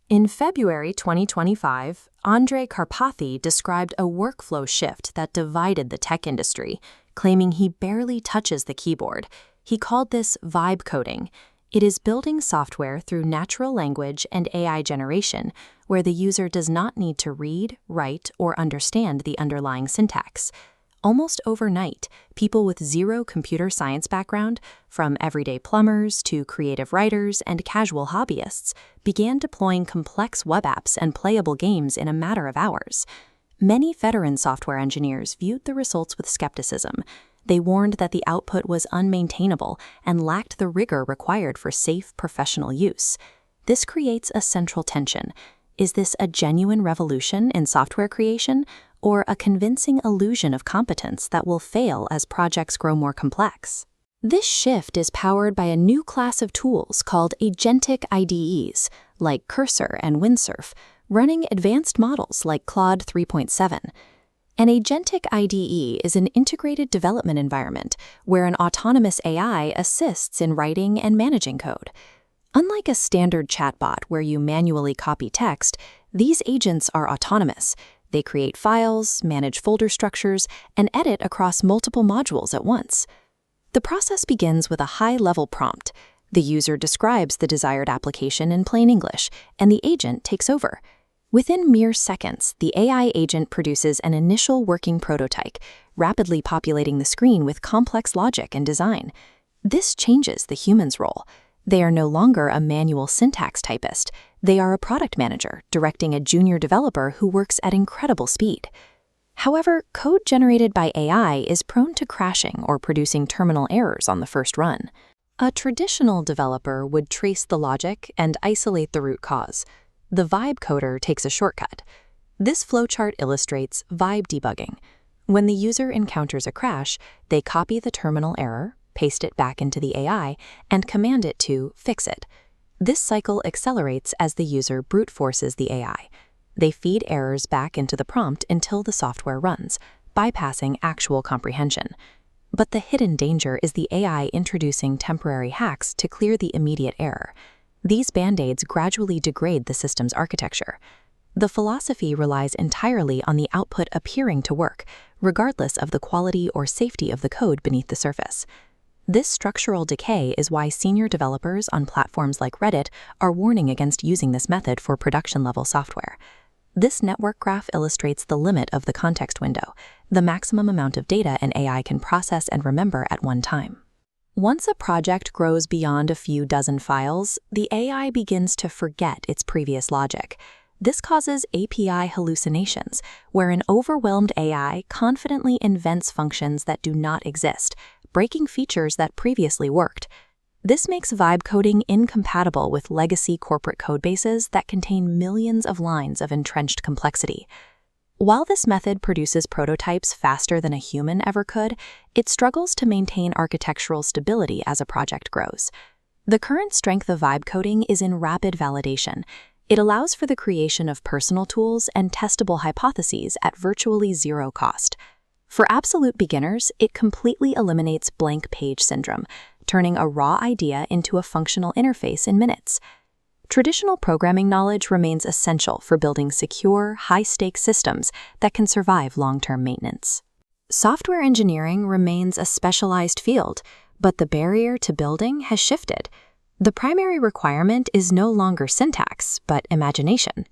In February 2025, Andrei Karpathy described a workflow shift that divided the tech industry, claiming he barely touches the keyboard. He called this vibe coding. It is building software through natural language and AI generation, where the user does not need to read, write, or understand the underlying syntax. Almost overnight, people with zero computer science background, from everyday plumbers to creative writers and casual hobbyists, began deploying complex web apps and playable games in a matter of hours. Many veteran software engineers viewed the results with skepticism. They warned that the output was unmaintainable and lacked the rigor required for safe professional use. This creates a central tension. Is this a genuine revolution in software creation, or a convincing illusion of competence that will fail as projects grow more complex? This shift is powered by a new class of tools called agentic IDEs, like Cursor and Windsurf, running advanced models like Claude 3.7. An agentic IDE is an integrated development environment where an autonomous AI assists in writing and managing code. Unlike a standard chatbot where you manually copy text, these agents are autonomous. They create files, manage folder structures, and edit across multiple modules at once. The process begins with a high-level prompt. The user describes the desired application in plain English, and the agent takes over. Within mere seconds, the AI agent produces an initial working prototype, rapidly populating the screen with complex logic and design. This changes the human's role. They are no longer a manual syntax typist. They are a product manager directing a junior developer who works at incredible speed. However, code generated by AI is prone to crashing or producing terminal errors on the first run. A traditional developer would trace the logic and isolate the root cause. The vibe coder takes a shortcut. This flowchart illustrates vibe debugging. When the user encounters a crash, they copy the terminal error, paste it back into the AI, and command it to fix it. This cycle accelerates as the user brute forces the AI. They feed errors back into the prompt until the software runs, bypassing actual comprehension. But the hidden danger is the AI introducing temporary hacks to clear the immediate error. These band-aids gradually degrade the system's architecture. The philosophy relies entirely on the output appearing to work, regardless of the quality or safety of the code beneath the surface. This structural decay is why senior developers on platforms like Reddit are warning against using this method for production-level software. This network graph illustrates the limit of the context window, the maximum amount of data an AI can process and remember at one time. Once a project grows beyond a few dozen files, the AI begins to forget its previous logic. This causes API hallucinations, where an overwhelmed AI confidently invents functions that do not exist, breaking features that previously worked. This makes vibe coding incompatible with legacy corporate codebases that contain millions of lines of entrenched complexity. While this method produces prototypes faster than a human ever could, it struggles to maintain architectural stability as a project grows. The current strength of vibe coding is in rapid validation. It allows for the creation of personal tools and testable hypotheses at virtually zero cost. For absolute beginners, it completely eliminates blank page syndrome, turning a raw idea into a functional interface in minutes. Traditional programming knowledge remains essential for building secure, high-stakes systems that can survive long-term maintenance. Software engineering remains a specialized field, but the barrier to building has shifted. The primary requirement is no longer syntax, but imagination.